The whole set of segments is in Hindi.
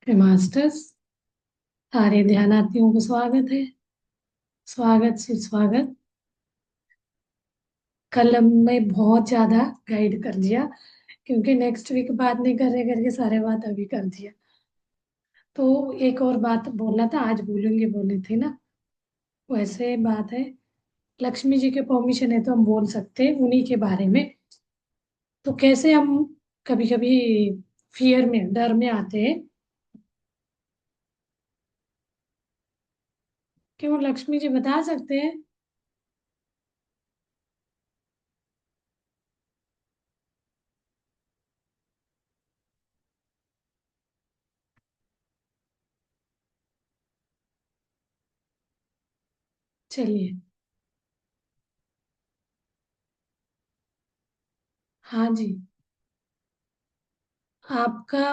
मास्टर्स सारे ध्यानार्थियों को स्वागत है। स्वागत से स्वागत। कल हमने बहुत ज्यादा गाइड कर दिया क्योंकि नेक्स्ट वीक बात नहीं कर रहे करके सारे बात अभी कर दिया। तो एक और बात बोलना था, आज भूलेंगे बोली थी ना। वैसे बात है, लक्ष्मी जी के परमिशन है तो हम बोल सकते हैं उन्हीं के बारे में। तो कैसे हम कभी कभी फियर में, डर में आते हैं। क्यों लक्ष्मी जी बता सकते हैं? चलिए। हाँ जी। आपका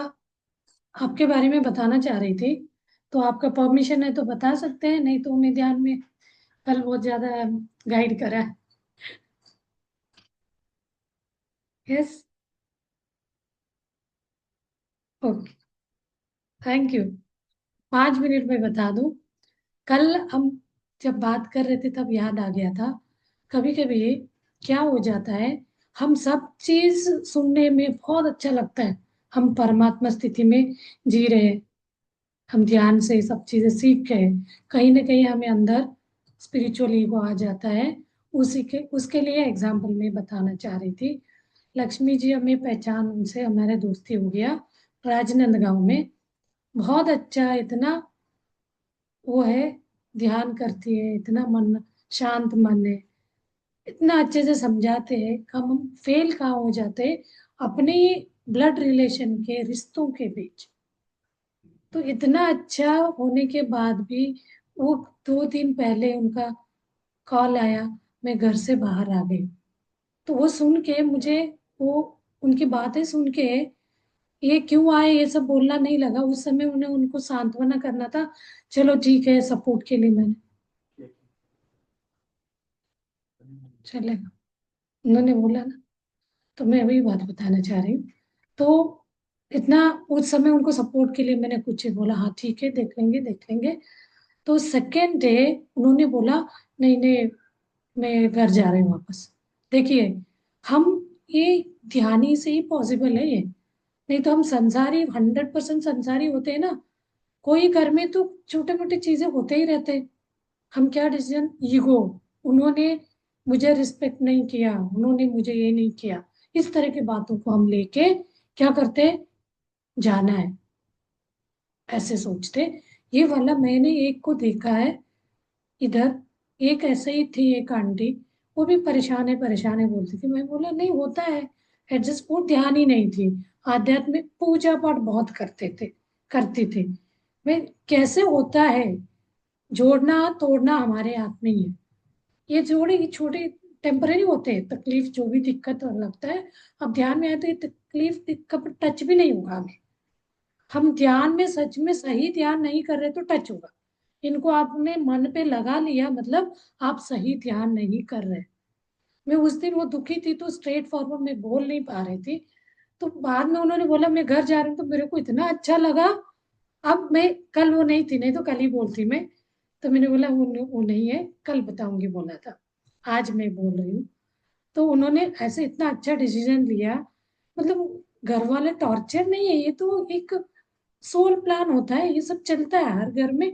आपके बारे में बताना चाह रही थी, तो आपका परमिशन है तो बता सकते हैं, नहीं तो उन्हें ध्यान में कल बहुत ज्यादा गाइड करा है। Yes. Okay. Thank you. 5 minute में बता दूं। कल हम जब बात कर रहे थे तब याद आ गया था। कभी कभी क्या हो जाता है, हम सब चीज सुनने में बहुत अच्छा लगता है। हम परमात्मा स्थिति में जी रहे हैं, हम ध्यान से सब चीजें सीख गए, कहीं ना कहीं हमें अंदर स्पिरिचुअल ईगो आ जाता है। उसी के उसके लिए एग्जाम्पल में बताना चाह रही थी। लक्ष्मी जी हमें पहचान, उनसे हमारे दोस्ती हो गया राजनांदगांव में। बहुत अच्छा, इतना वो है, ध्यान करती है, इतना मन शांत मन है, इतना अच्छे से समझाते हैं। हम फेल कहाँ हो जाते हैं, अपने ब्लड रिलेशन के रिश्तों के बीच। तो इतना अच्छा होने के बाद भी वो 2 दिन पहले उनका कॉल आया, मैं घर से बाहर आ गई। तो वो सुन के मुझे, वो उनकी बातें सुन के ये क्यों आए ये सब बोलना नहीं लगा। उस समय उन्हें उनको सांत्वना करना था। चलो ठीक है, सपोर्ट के लिए मैंने चलेगा, उन्होंने बोला ना। तो मैं वही बात बताना चाह रही हूँ। तो इतना उस समय उनको सपोर्ट के लिए मैंने कुछ ही बोला, हाँ ठीक है, देख लेंगे देख लेंगे। तो सेकेंड डे उन्होंने बोला, नहीं नहीं, मैं घर जा रही हूँ वापस। देखिए, हम ये ध्यानी से ही पॉसिबल है ये। नहीं तो हम संसारी, 100% संसारी होते हैं ना। कोई घर में तो छोटे मोटे चीजें होते ही रहते हैं। हम क्या डिसीजन, ईगो, उन्होंने मुझे रिस्पेक्ट नहीं किया, उन्होंने मुझे ये नहीं किया, इस तरह की बातों को हम लेके क्या करते, जाना है, ऐसे सोचते। ये वाला मैंने एक को देखा है इधर। एक ऐसे ही थी एक आंटी, वो भी परेशान है बोलती थी। मैं बोला नहीं होता है एडजस्ट। वो ध्यान ही नहीं थी, आध्यात्मिक पूजा पाठ बहुत करते थे, करती थी। मैं कैसे होता है, जोड़ना तोड़ना हमारे हाथ में ही है। ये जोड़े ये छोटे टेम्पररी होते हैं, तकलीफ जो भी दिक्कत और लगता है, अब ध्यान में आए तो ये तकलीफ दिक्कत टच भी नहीं होगा हमें। हम ध्यान में सच में सही ध्यान नहीं कर रहे तो टच होगा। इनको आपने मन पे लगा लिया मतलब आप सही ध्यान नहीं कर रहे। मैं उस दिन वो दुखी थी तो स्ट्रेट फॉरवर्ड में बोल नहीं पा रही थी। तो बाद में उन्होंने बोला मैं घर जा रही हूँ, तो मेरे को इतना अच्छा लगा। अब मैं, कल वो नहीं थी, नहीं तो कल ही बोलती मैं। तो मैंने बोला वो नहीं है, कल बताऊंगी बोला था, आज मैं बोल रही हूँ। तो उन्होंने ऐसे इतना अच्छा डिसीजन लिया। मतलब घर वाले टॉर्चर नहीं है, ये तो एक सोल प्लान होता है, ये सब चलता है हर घर में।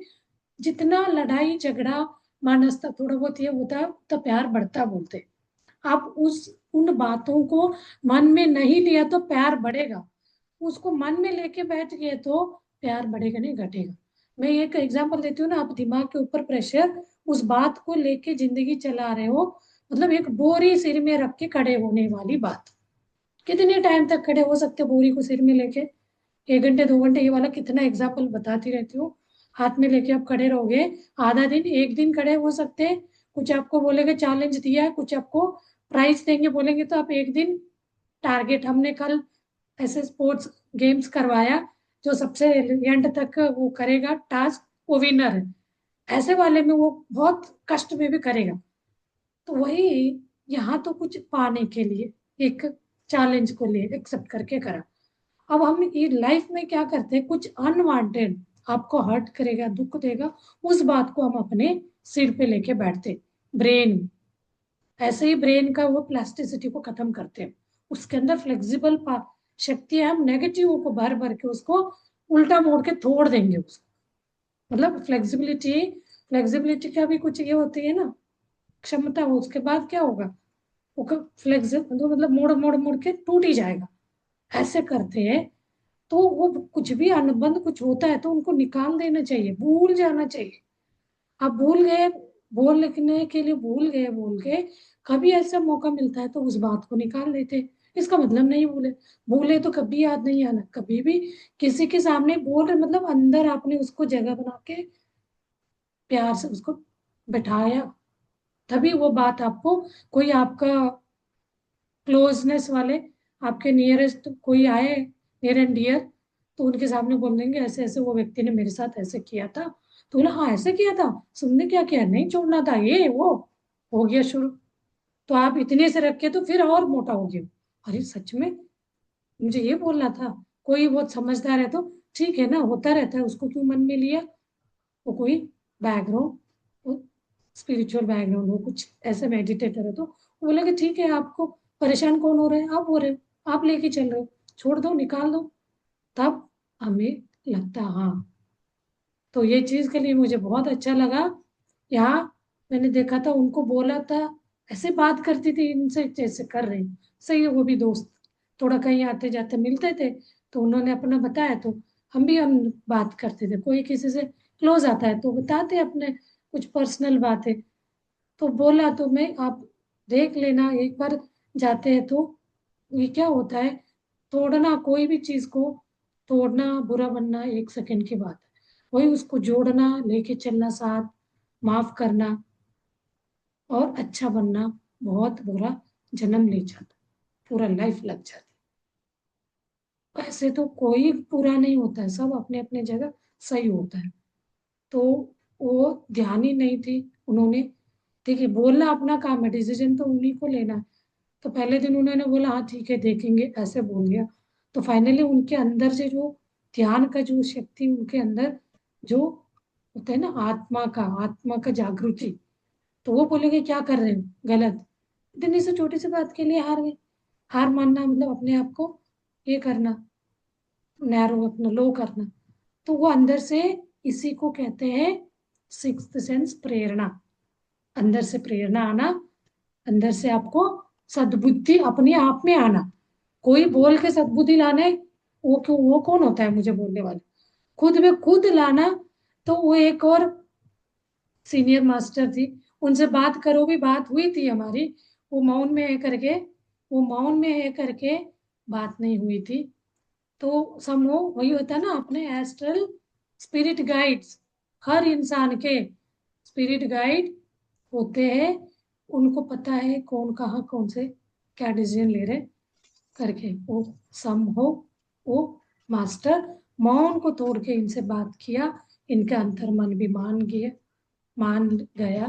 जितना लड़ाई झगड़ा मानसता थोड़ा बहुत ये होता है तो प्यार बढ़ता बोलते। आप उस उन बातों को मन में नहीं लिया तो प्यार बढ़ेगा। उसको मन में लेके बैठ गए तो प्यार बढ़ेगा नहीं घटेगा। मैं एक एग्जांपल देती हूँ ना, आप दिमाग के ऊपर प्रेशर उस बात को लेके जिंदगी चला रहे हो, मतलब एक बोरी सिर में रख के खड़े होने वाली बात। कितने टाइम तक खड़े हो सकते हो बोरी को सिर में लेके? 1 घंटे 2 घंटे, ये वाला कितना एग्जाम्पल बताती रहती हूँ। हाथ में लेके आप खड़े रहोगे, आधा दिन, एक दिन खड़े हो सकते हैं। कुछ आपको बोलेंगे चैलेंज दिया है, कुछ आपको प्राइज देंगे बोलेंगे तो आप एक दिन टारगेट, हमने कल ऐसे स्पोर्ट्स गेम्स करवाया, जो सबसे एंड तक वो करेगा टास्क वो विनर है। ऐसे वाले में वो बहुत कष्ट में भी करेगा। तो वही, यहाँ तो कुछ पाने के लिए एक चैलेंज को लिए एक्सेप्ट करके करा। अब हम ये लाइफ में क्या करते हैं, कुछ अनवांटेड आपको हर्ट करेगा, दुख देगा, उस बात को हम अपने सिर पे लेके बैठते, ब्रेन। ऐसे ही ब्रेन का वो प्लास्टिसिटी को खत्म करते हैं, उसके अंदर फ्लेक्सिबल शक्ति है, हम नेगेटिव को भर भर के उसको उल्टा मोड़ के तोड़ देंगे उसको। मतलब फ्लेक्सिबिलिटी, फ्लेक्सिबिलिटी का भी कुछ ये होती है ना, क्षमता हो, उसके बाद क्या होगा, वो फ्लेक्सिबल तो मतलब मोड़ मोड़ मोड़ के टूट ही जाएगा। ऐसे करते हैं तो वो कुछ भी अनुबंध कुछ होता है तो उनको निकाल देना चाहिए, भूल जाना चाहिए। आप भूल गए, बोल लिखने के लिए भूल गए, बोल के कभी ऐसा मौका मिलता है तो उस बात को निकाल देते। इसका मतलब नहीं भूले, भूले तो कभी याद नहीं आना, कभी भी किसी के सामने बोल रहे मतलब अंदर आपने उसको जगह बना के प्यार से उसको बैठाया, तभी वो बात आपको, कोई आपका क्लोजनेस वाले आपके नियरेस्ट कोई आए, नियर एंड डियर, तो उनके सामने बोल देंगे ऐसे ऐसे वो व्यक्ति ने मेरे साथ ऐसे किया था, तो बोला हाँ ऐसे किया था, तुमने क्या किया, नहीं छोड़ना था ये वो, हो गया शुरू। तो आप इतने से रखे तो फिर और मोटा हो गया, अरे सच में मुझे ये बोलना था। कोई बहुत समझदार है तो ठीक है ना, होता रहता है, उसको क्यों मन में लिया, वो कोई बैकग्राउंड, स्पिरिचुअल बैकग्राउंड हो, कुछ ऐसे मेडिटेटर है तो वो बोला कि ठीक है, आपको परेशान कौन हो रहा है, आप हो रहे हो, आप लेके चल रहे हो, छोड़ दो, निकाल दो। तब हमें लगता हाँ। तो ये चीज के लिए मुझे बहुत अच्छा लगा। यहाँ मैंने देखा था, उनको बोला था, ऐसे बात करती थी इनसे जैसे कर रहे हैं, सही है, वो भी दोस्त, थोड़ा कहीं आते जाते मिलते थे, तो उन्होंने अपना बताया तो हम बात करते थे, कोई किसी से क्लोज आता है तो बताते अपने कुछ पर्सनल बातें। तो बोला तो मैं, आप देख लेना एक बार जाते हैं तो ये क्या होता है, तोड़ना कोई भी चीज को, तोड़ना बुरा बनना एक सेकंड की बात है, वही उसको जोड़ना, लेके चलना साथ, माफ करना और अच्छा बनना बहुत बुरा जन्म ले जाता, पूरा लाइफ लग जाती। ऐसे तो कोई पूरा नहीं होता है, सब अपने अपने जगह सही होता है। तो वो ध्यान ही नहीं थी उन्होंने, ठीक है बोलना अपना काम है, डिसीजन तो उन्हीं को लेना है। तो पहले दिन उन्होंने बोला हाँ ठीक है देखेंगे, ऐसे बोल दिया। तो फाइनली उनके अंदर से जो ध्यान का जो शक्ति उनके अंदर जो होता है ना, आत्मा का जागृति, तो वो बोलेंगे क्या कर रहे हो गलत, इतनी सी छोटी सी बात के लिए हार गए। हार मानना मतलब अपने आप को ये करना, नैरो अपना लो करना। तो वो अंदर से, इसी को कहते हैं सिक्स्थ सेंस, प्रेरणा, अंदर से प्रेरणा आना, अंदर से आपको सद्बुद्धि अपने आप में आना। कोई बोल के सद्बुद्धि लाने, वो क्यों, वो कौन होता है मुझे बोलने वाला, खुद में खुद लाना। तो वो एक और सीनियर मास्टर थी, उनसे बात करो, भी बात हुई थी हमारी, वो मौन में है करके, वो मौन में है करके बात नहीं हुई थी। तो समूह वही होता है ना, अपने एस्ट्रल स्पिरिट गाइड्स, हर इंसान के स्पिरिट गाइड होते हैं, उनको पता है कौन कहाँ कौन से क्या डिसीजन ले रहे करके। वो सम हो, वो मास्टर मौन को तोड़ के इनसे बात किया, इनका अंतर मन भी मान गया।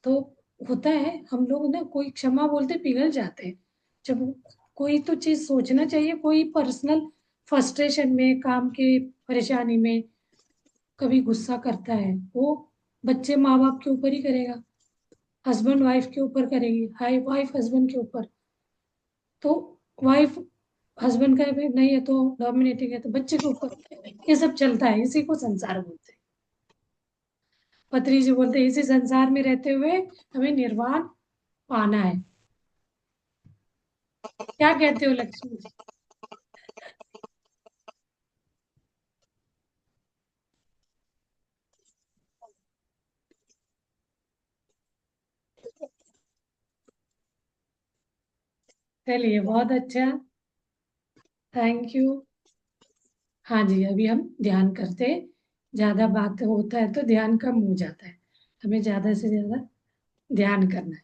तो होता है हम लोग ना, कोई क्षमा बोलते पिघल जाते हैं, जब कोई तो चीज सोचना चाहिए, कोई पर्सनल फ्रस्ट्रेशन में, काम की परेशानी में कभी गुस्सा करता है, वो बच्चे माँ बाप के ऊपर ही करेगा, हस्बैंड वाइफ के ऊपर करेगी, हाई वाइफ हस्बैंड के ऊपर, तो वाइफ हस्बैंड का भी नहीं है तो डोमिनेटिंग है तो बच्चे के ऊपर, ये सब चलता है, इसी को संसार बोलते हैं। पत्री जी बोलते हैं इसी संसार में रहते हुए हमें निर्वाण पाना है। क्या कहते हो लक्ष्मी जी? चलिए बहुत अच्छा, थैंक यू। हाँ जी, अभी हम ध्यान करते हैं, ज्यादा बात होता है तो ध्यान कम हो जाता है, हमें ज्यादा से ज्यादा ध्यान करना है।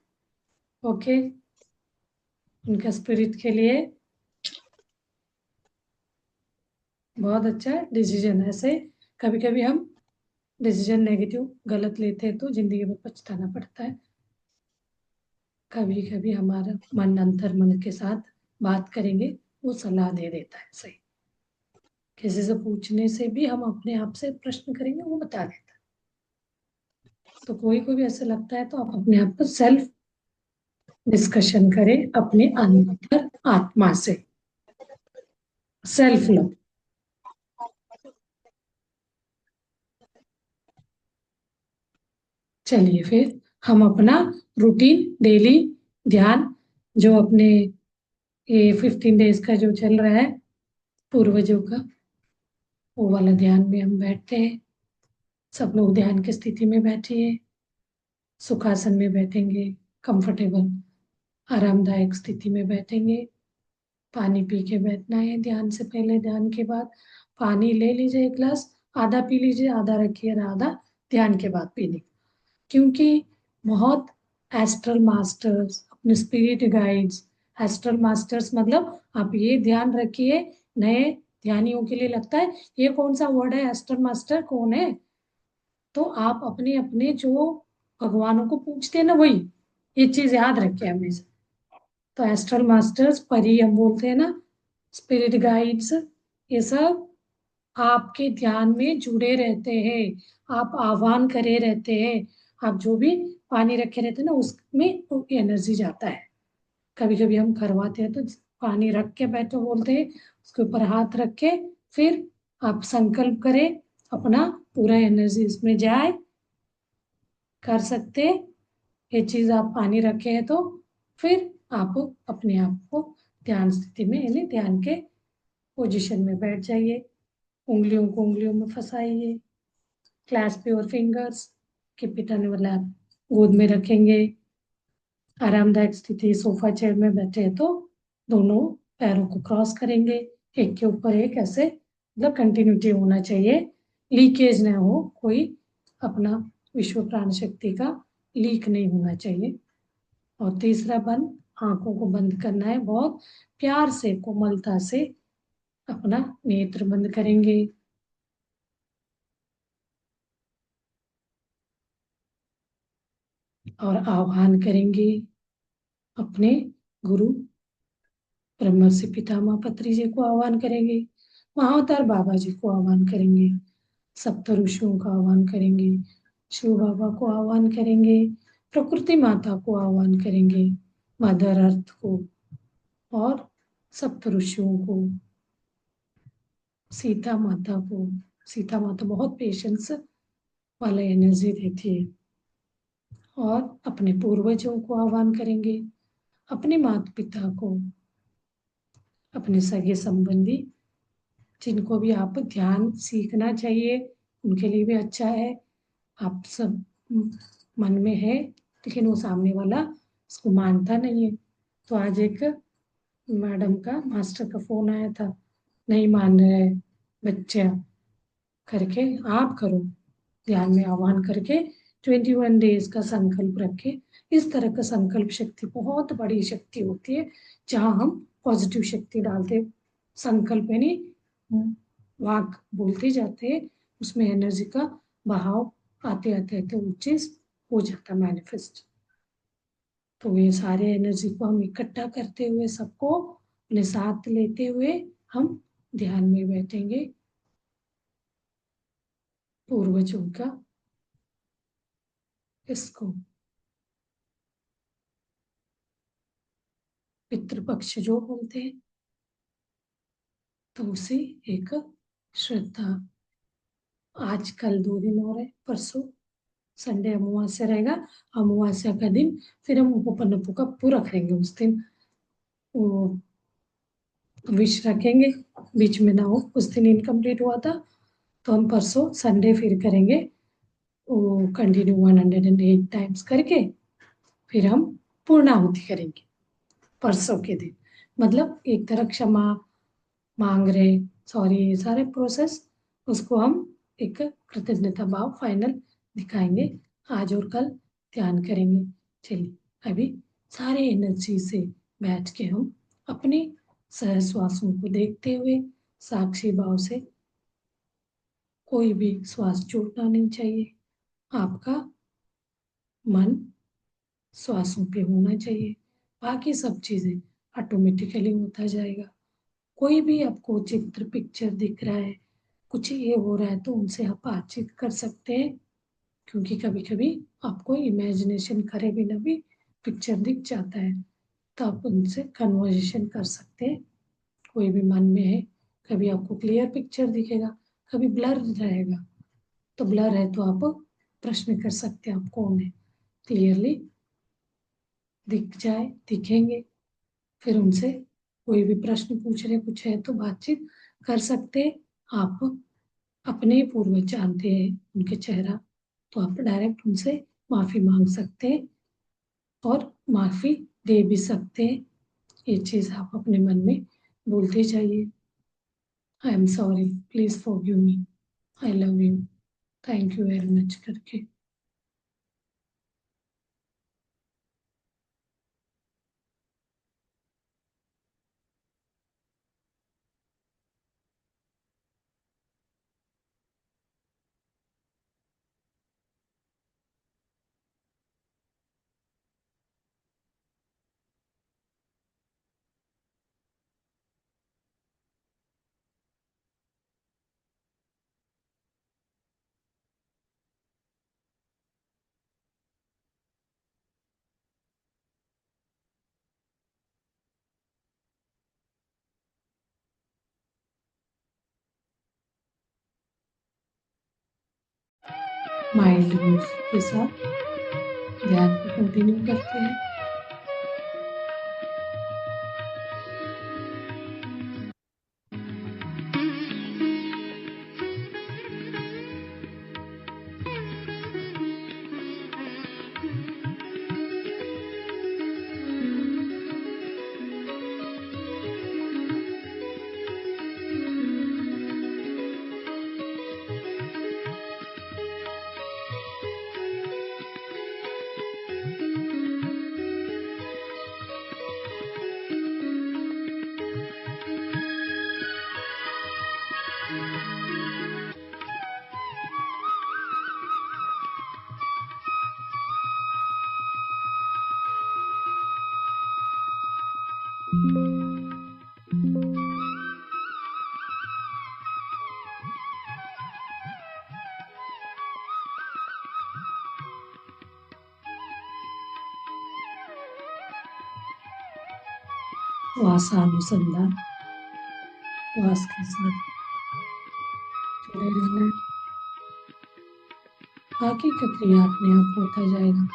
ओके, उनका स्पिरिट के लिए बहुत अच्छा डिसीजन है। ऐसे कभी कभी हम डिसीजन नेगेटिव गलत लेते हैं तो जिंदगी में पछताना पड़ता है। कभी कभी हमारा मन अंतर मन के साथ बात करेंगे, वो सलाह दे देता है सही। किसी से पूछने से भी हम अपने आप से प्रश्न करेंगे, वो बता देता है। तो कोई को भी ऐसा लगता है तो आप अपने आप को सेल्फ डिस्कशन करें अपने अंतर आत्मा से, सेल्फ लव। चलिए फिर हम अपना रूटीन डेली ध्यान, जो अपने ये 15 डेज का जो चल रहा है पूर्वजों का, वो वाला ध्यान में हम बैठते हैं। सब लोग ध्यान की स्थिति में बैठिए, सुखासन में बैठेंगे, कंफर्टेबल आरामदायक स्थिति में बैठेंगे। पानी पी के बैठना है ध्यान से पहले, ध्यान के बाद पानी ले लीजिए एक गिलास, आधा पी लीजिए, आधा रखिए, और आधा ध्यान के बाद पी लीजिए। क्योंकि बहुत एस्ट्रल मास्टर्स, अपने स्पिरिट गाइड्स, एस्ट्रल मास्टर्स मतलब आप ये ध्यान रखिए, नए ध्यानियों के लिए लगता है ये कौन सा वर्ड है, एस्ट्रल मास्टर कौन है, तो आप अपने अपने जो भगवानों को पूछते हैं ना, वही, ये चीज याद रखिए हमेशा। तो एस्ट्रल मास्टर्स, परी हम बोलते हैं ना, स्पिरिट गाइड्स, ये सब आपके ध्यान में जुड़े रहते हैं, आप आह्वान करे रहते हैं। आप जो भी पानी रखे रहते हैं ना, उसमें एनर्जी जाता है। कभी कभी हम करवाते हैं तो पानी रख के बैठो बोलते हैं, उसके ऊपर हाथ रख के, फिर आप संकल्प करें अपना, पूरा एनर्जी इसमें जाए, कर सकते। ये चीज आप पानी रखे हैं तो फिर आप अपने आप को ध्यान स्थिति में, यानी ध्यान के पोजीशन में बैठ जाइए। उंगलियों को उंगलियों में फंसाइए, clasp your fingers, keep it मतलब गोद में रखेंगे। आरामदायक स्थिति, सोफा चेयर में बैठे हैं तो दोनों पैरों को क्रॉस करेंगे, एक के ऊपर एक, ऐसे मतलब कंटिन्यूटी होना चाहिए, लीकेज ना हो कोई, अपना विश्व प्राण शक्ति का लीक नहीं होना चाहिए। और तीसरा बंद, आंखों को बंद करना है, बहुत प्यार से, कोमलता से अपना नेत्र बंद करेंगे और आह्वान करेंगे अपने गुरु ब्रह्मर्षि पितामह पत्री जी को आह्वान करेंगे, महाअवतार बाबा जी को आह्वान करेंगे, सप्त ऋषियों का आह्वान करेंगे, शिव बाबा को आह्वान करेंगे, प्रकृति माता को आह्वान करेंगे, मदर अर्थ को, और सप्त ऋषियों को, सीता माता को। सीता माता बहुत पेशेंस वाला एनर्जी देती है। और अपने पूर्वजों को आह्वान करेंगे, अपने माता पिता को, अपने सगे संबंधी, जिनको भी आप ध्यान सीखना चाहिए उनके लिए भी अच्छा है। आप सब मन में है, लेकिन वो सामने वाला उसको मानता नहीं है। तो आज एक मैडम का, मास्टर का फोन आया था, नहीं मान रहे बच्चे करके, आप करो, ध्यान में आह्वान करके 21 डेज का संकल्प रखे। इस तरह का संकल्प शक्ति बहुत बड़ी शक्ति होती है, जहाँ हम पॉजिटिव शक्ति डालते, संकल्प यानी वाक बोलते जाते हैं, उसमें एनर्जी का बहाव आते आते आते वो चीज हो जाता मैनिफेस्ट। तो ये सारे एनर्जी को हम इकट्ठा करते हुए, सबको अपने साथ लेते हुए हम ध्यान में बैठेंगे, पूर्वजों का इसको पितृपक्ष जो बोलते हैं, तो उसे एक श्रद्धा। आज कल 2 दिन और है, परसों संडे अमावस्या रहेगा, अमावस्या का दिन फिर हम उपपन्नपु का पूरा करेंगे। उस दिन वो विश रखेंगे, बीच में ना हो, उस दिन इनकम्प्लीट हुआ था, तो हम परसों संडे फिर करेंगे, वो कंटिन्यू 108 टाइम्स करके फिर हम पूर्णाहुति करेंगे परसों के दिन। मतलब एक तरह क्षमा मांग रहे, सॉरी, ये सारे प्रोसेस, उसको हम एक कृतज्ञता भाव फाइनल दिखाएंगे। आज और कल ध्यान करेंगे। चलिए अभी सारे एनर्जी से बैठ के हम अपने सहश्वासों को देखते हुए साक्षी भाव से, कोई भी श्वास छूटना नहीं चाहिए, आपका मन श्वासों पे होना चाहिए, बाकी सब चीजें ऑटोमेटिकली होता जाएगा। कोई भी आपको चित्र पिक्चर दिख रहा है, कुछ ये हो रहा है, तो उनसे आप बातचीत कर सकते हैं, क्योंकि कभी कभी आपको इमेजिनेशन करे बिना भी पिक्चर दिख जाता है, तो आप उनसे कन्वर्सेशन कर सकते हैं। कोई भी मन में है, कभी आपको क्लियर पिक्चर दिखेगा, कभी ब्लर रहेगा, तो ब्लर है तो आप प्रश्न कर सकते हैं, आपको उन्हें क्लियरली दिख जाए, दिखेंगे, फिर उनसे कोई भी प्रश्न पूछ रहे कुछ है तो बातचीत कर सकते। आप अपने पूर्वज जानते हैं उनके चेहरा, तो आप डायरेक्ट उनसे माफी मांग सकते हैं और माफी दे भी सकते हैं। ये चीज आप अपने मन में बोलते जाइए, I am sorry, please forgive me, I love you, thank you very much करके। माइल्ड म्यूजिक के साथ ध्यान को कंटिन्यू करते हैं। श्वासानुसंधान, श्वास के साथ जुड़े रहना है, बाकी का क्रिया अपने आप होता जाएगा।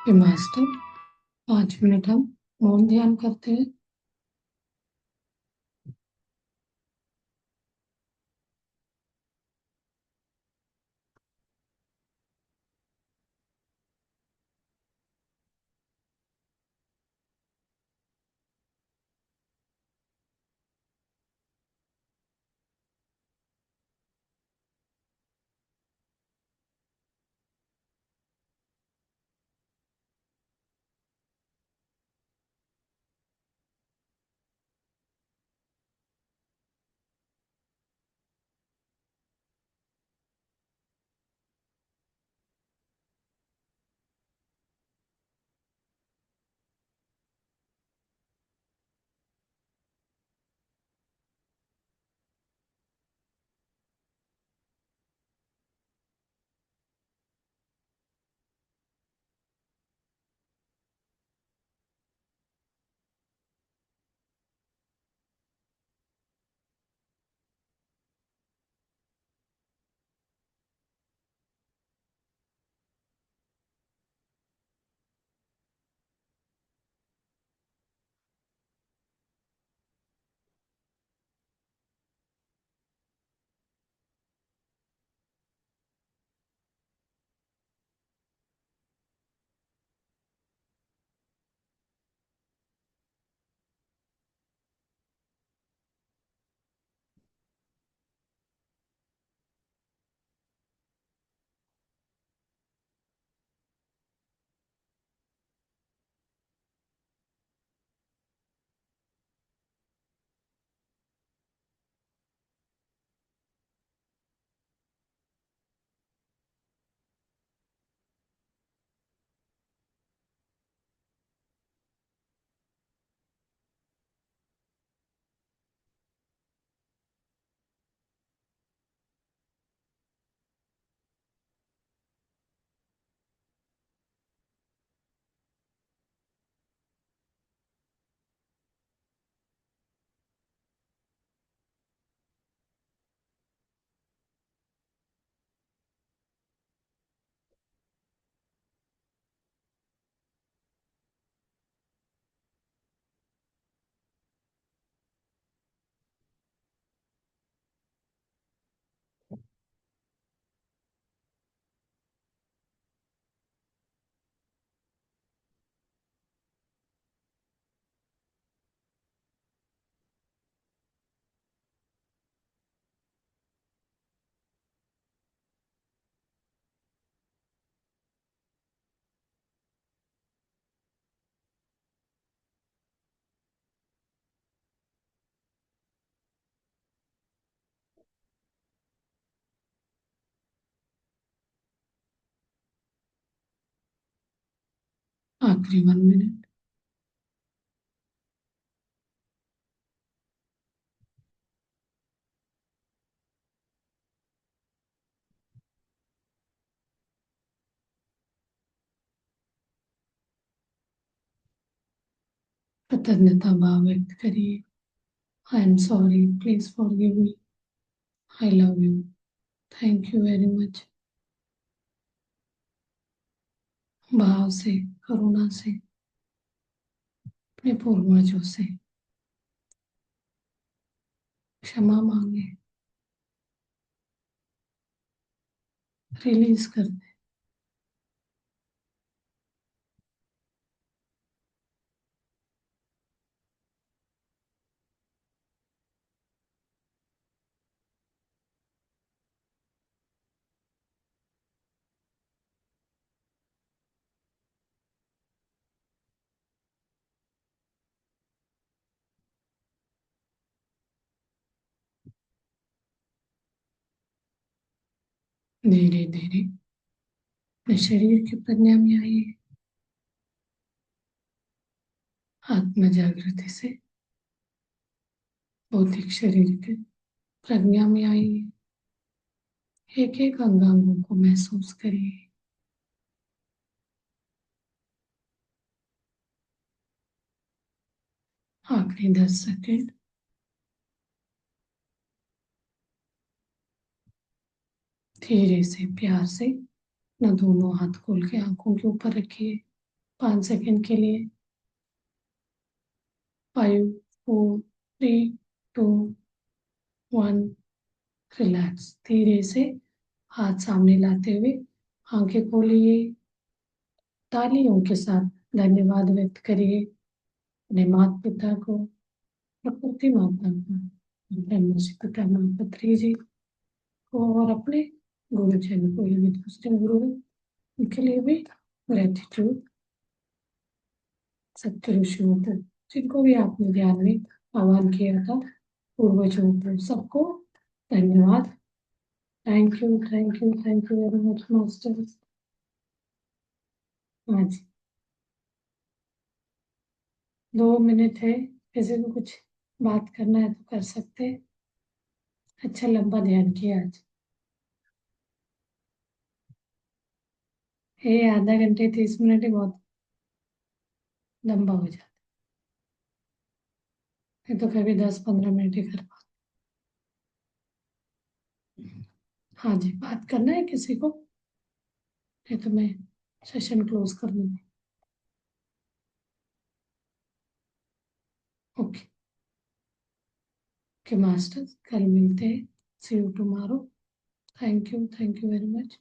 कि मास्टर 5 मिनट हम मौन ध्यान करते हैं। आखिरी 1 मिनट। कृतज्ञता भाव व्यक्त करिए। I am sorry, please forgive me, I love you, thank you very much. भाव से, करुणा से, अपने पूर्वजों से क्षमा मांगे, रिलीज कर दे। धीरे धीरे अपने शरीर की प्रज्ञा में आइए। आत्म जागृति से भौतिक शरीर के प्रज्ञा में आइए। एक एक अंगांगों को महसूस करिए। आखिरी 10 सेकंड। धीरे से, प्यार से अपना दोनों हाथ खोल के आंखों के ऊपर रखिए। 5 सेकेंड के लिए। 5, 4, 3, 2, 1। रिलैक्स। धीरे से हाथ सामने लाते हुए आंखें खोलिए। तालियों के साथ धन्यवाद व्यक्त करिए अपने माता पिता को, प्रकृति माता को, ब्रह्म जी पिता पत्री जी को और अपने गुरुजन को, यानी दूसरे गुरु उनके लिए भी ग्रेटिट्यूड। सत्य ऋषियों को, जिनको भी आपने ध्यान में आह्वान किया था, पूर्वजों को, सबको धन्यवाद। Thank you, thank you, thank you very much master. हाँ जी, 2 मिनट है, किसी को कुछ बात करना है तो कर सकते हैं। अच्छा लंबा ध्यान किया आज। ये आधा घंटे 30 मिनट ही बहुत लंबा हो जाता है, तो कभी 10-15 मिनट ही कर पाते। हाँ जी, बात करना है किसी को, नहीं तो मैं सेशन क्लोज कर दूंगी। ओके। ओके मास्टर्स, कल मिलते हैं। See you tomorrow. Thank you very much.